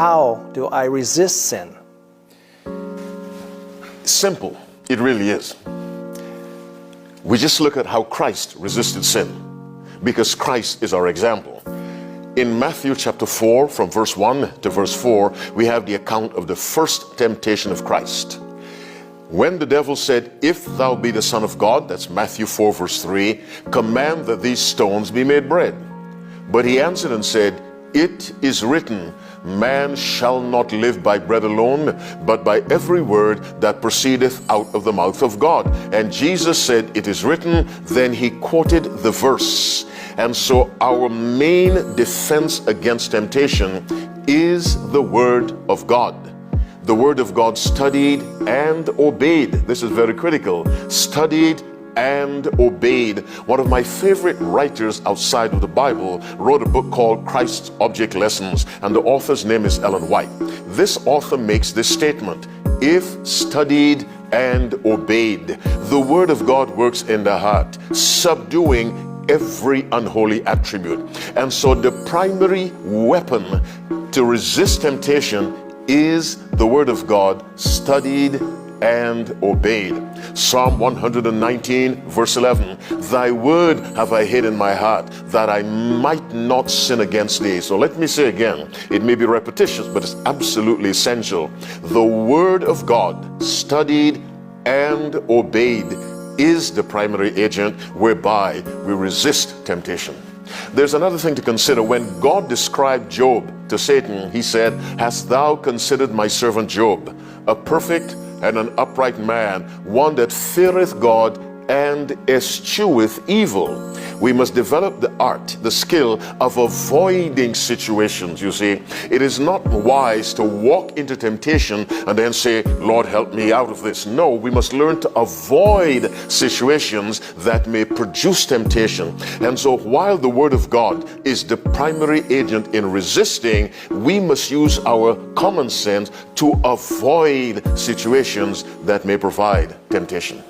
how do I resist sin? Simple. It really is. We just look at how Christ resisted sin, because Christ is our example. In Matthew chapter 4, from verse 1 to verse 4, we have the account of the first temptation of Christ. When the devil said, "If thou be the Son of God," that's Matthew 4 verse 3, "command that these stones be made bread." But he answered and said, "It is written, man shall not live by bread alone, but by every word that proceedeth out of the mouth of God." And Jesus said, "It is written." Then he quoted the verse. And so our main defense against temptation is the Word of God. The Word of God studied and obeyed. This is very critical. Studied and obeyed. One of my favorite writers outside of the Bible wrote a book called Christ's Object Lessons, and the author's name is Ellen White. This author makes this statement: if studied and obeyed, the Word of God works in the heart, subduing every unholy attribute. And so the primary weapon to resist temptation is the Word of God, studied and obeyed. Psalm 119 verse 11, "Thy word have I hid in my heart, that I might not sin against thee." So let me say again, it may be repetitious, but it's absolutely essential. The Word of God, studied and obeyed, is the primary agent whereby we resist temptation. There's another thing to consider. When God described Job to Satan, he said, "Hast thou considered my servant Job, a perfect and an upright man, one that feareth God and escheweth evil?" We must develop the art, the skill of avoiding situations, you see. It is not wise to walk into temptation and then say, "Lord, help me out of this." No, we must learn to avoid situations that may produce temptation. And so while the Word of God is the primary agent in resisting, we must use our common sense to avoid situations that may provide temptation.